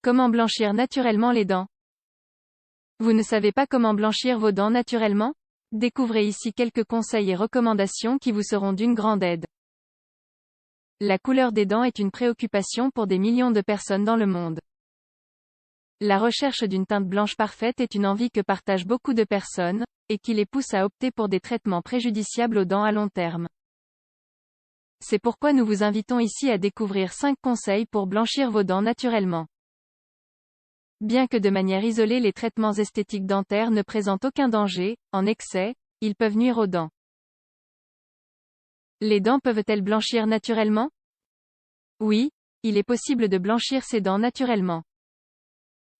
Comment blanchir naturellement les dents? Vous ne savez pas comment blanchir vos dents naturellement? Découvrez ici quelques conseils et recommandations qui vous seront d'une grande aide. La couleur des dents est une préoccupation pour des millions de personnes dans le monde. La recherche d'une teinte blanche parfaite est une envie que partagent beaucoup de personnes, et qui les pousse à opter pour des traitements préjudiciables aux dents à long terme. C'est pourquoi nous vous invitons ici à découvrir 5 conseils pour blanchir vos dents naturellement. Bien que de manière isolée les traitements esthétiques dentaires ne présentent aucun danger, en excès, ils peuvent nuire aux dents. Les dents peuvent-elles blanchir naturellement? Oui, il est possible de blanchir ses dents naturellement.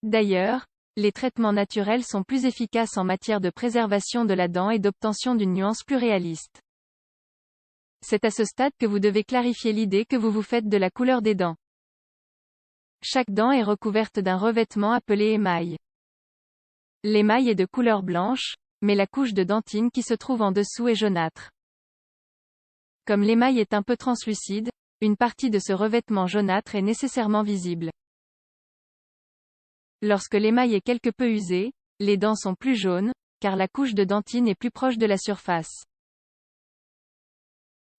D'ailleurs, les traitements naturels sont plus efficaces en matière de préservation de la dent et d'obtention d'une nuance plus réaliste. C'est à ce stade que vous devez clarifier l'idée que vous vous faites de la couleur des dents. Chaque dent est recouverte d'un revêtement appelé émail. L'émail est de couleur blanche, mais la couche de dentine qui se trouve en dessous est jaunâtre. Comme l'émail est un peu translucide, une partie de ce revêtement jaunâtre est nécessairement visible. Lorsque l'émail est quelque peu usé, les dents sont plus jaunes, car la couche de dentine est plus proche de la surface.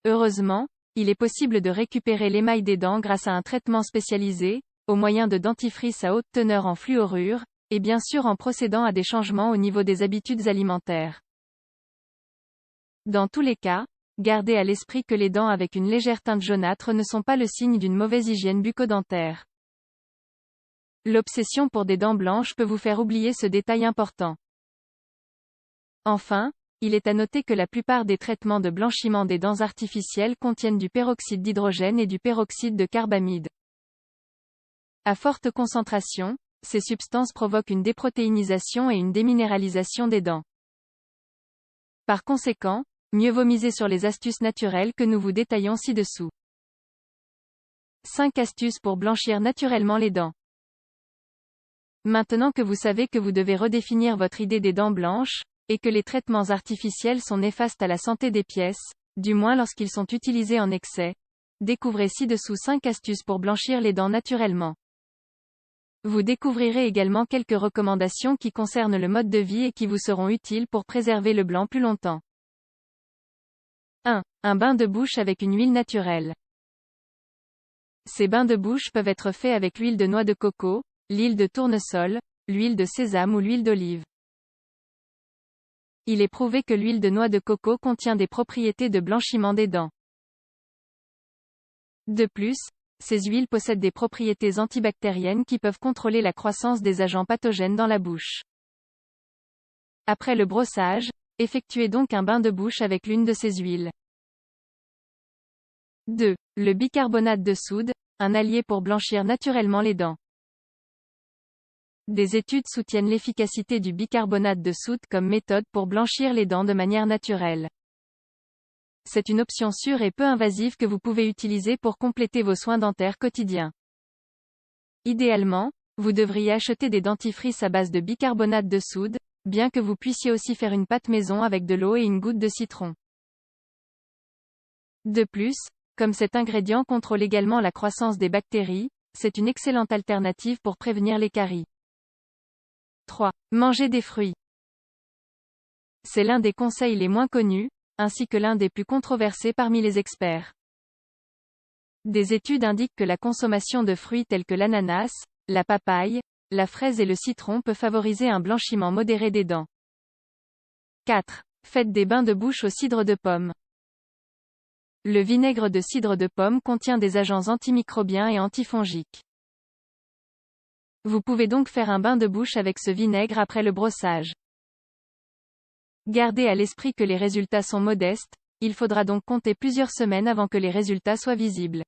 Heureusement, il est possible de récupérer l'émail des dents grâce à un traitement spécialisé, au moyen de dentifrice à haute teneur en fluorure, et bien sûr en procédant à des changements au niveau des habitudes alimentaires. Dans tous les cas, gardez à l'esprit que les dents avec une légère teinte jaunâtre ne sont pas le signe d'une mauvaise hygiène bucco-dentaire. L'obsession pour des dents blanches peut vous faire oublier ce détail important. Enfin, il est à noter que la plupart des traitements de blanchiment des dents artificielles contiennent du peroxyde d'hydrogène et du peroxyde de carbamide. À forte concentration, ces substances provoquent une déprotéinisation et une déminéralisation des dents. Par conséquent, mieux vaut miser sur les astuces naturelles que nous vous détaillons ci-dessous. 5 astuces pour blanchir naturellement les dents. Maintenant que vous savez que vous devez redéfinir votre idée des dents blanches, et que les traitements artificiels sont néfastes à la santé des pièces, du moins lorsqu'ils sont utilisés en excès, découvrez ci-dessous 5 astuces pour blanchir les dents naturellement. Vous découvrirez également quelques recommandations qui concernent le mode de vie et qui vous seront utiles pour préserver le blanc plus longtemps. 1. Un bain de bouche avec une huile naturelle. Ces bains de bouche peuvent être faits avec l'huile de noix de coco, l'huile de tournesol, l'huile de sésame ou l'huile d'olive. Il est prouvé que l'huile de noix de coco contient des propriétés de blanchiment des dents. De plus, ces huiles possèdent des propriétés antibactériennes qui peuvent contrôler la croissance des agents pathogènes dans la bouche. Après le brossage, effectuez donc un bain de bouche avec l'une de ces huiles. 2. Le bicarbonate de soude, un allié pour blanchir naturellement les dents. Des études soutiennent l'efficacité du bicarbonate de soude comme méthode pour blanchir les dents de manière naturelle. C'est une option sûre et peu invasive que vous pouvez utiliser pour compléter vos soins dentaires quotidiens. Idéalement, vous devriez acheter des dentifrices à base de bicarbonate de soude, bien que vous puissiez aussi faire une pâte maison avec de l'eau et une goutte de citron. De plus, comme cet ingrédient contrôle également la croissance des bactéries, c'est une excellente alternative pour prévenir les caries. 3. Manger des fruits. C'est l'un des conseils les moins connus, ainsi que l'un des plus controversés parmi les experts. Des études indiquent que la consommation de fruits tels que l'ananas, la papaye, la fraise et le citron peut favoriser un blanchiment modéré des dents. 4. Faites des bains de bouche au cidre de pomme. Le vinaigre de cidre de pomme contient des agents antimicrobiens et antifongiques. Vous pouvez donc faire un bain de bouche avec ce vinaigre après le brossage. Gardez à l'esprit que les résultats sont modestes, il faudra donc compter plusieurs semaines avant que les résultats soient visibles.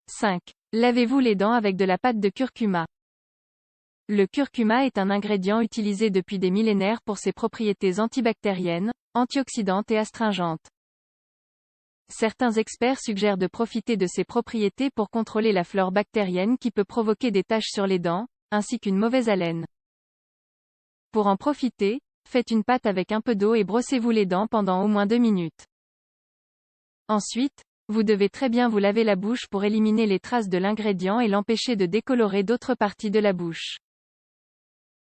5. Lavez-vous les dents avec de la pâte de curcuma. Le curcuma est un ingrédient utilisé depuis des millénaires pour ses propriétés antibactériennes, antioxydantes et astringentes. Certains experts suggèrent de profiter de ces propriétés pour contrôler la flore bactérienne qui peut provoquer des taches sur les dents, ainsi qu'une mauvaise haleine. Pour en profiter, faites une pâte avec un peu d'eau et brossez-vous les dents pendant au moins 2 minutes. Ensuite, Vous devez très bien vous laver la bouche pour éliminer les traces de l'ingrédient et l'empêcher de décolorer d'autres parties de la bouche.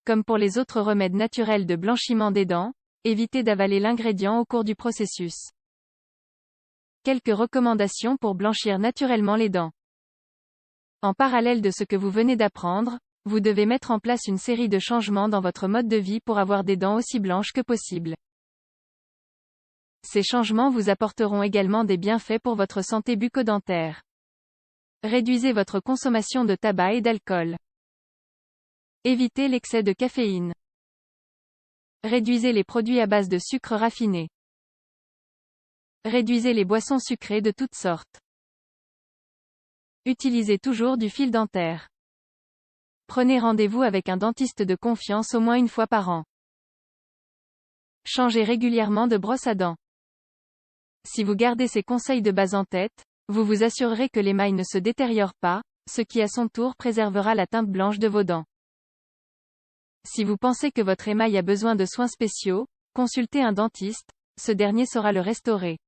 Comme pour les autres remèdes naturels de blanchiment des dents, évitez d'avaler l'ingrédient au cours du processus. Quelques recommandations pour blanchir naturellement les dents. En parallèle de ce que vous venez d'apprendre, vous devez mettre en place une série de changements dans votre mode de vie pour avoir des dents aussi blanches que possible. Ces changements vous apporteront également des bienfaits pour votre santé bucco-dentaire. Réduisez votre consommation de tabac et d'alcool. Évitez l'excès de caféine. Réduisez les produits à base de sucre raffiné. Réduisez les boissons sucrées de toutes sortes. Utilisez toujours du fil dentaire. Prenez rendez-vous avec un dentiste de confiance au moins une fois par an. Changez régulièrement de brosse à dents. Si vous gardez ces conseils de base en tête, vous vous assurerez que l'émail ne se détériore pas, ce qui à son tour préservera la teinte blanche de vos dents. Si vous pensez que votre émail a besoin de soins spéciaux, consultez un dentiste, ce dernier saura le restaurer.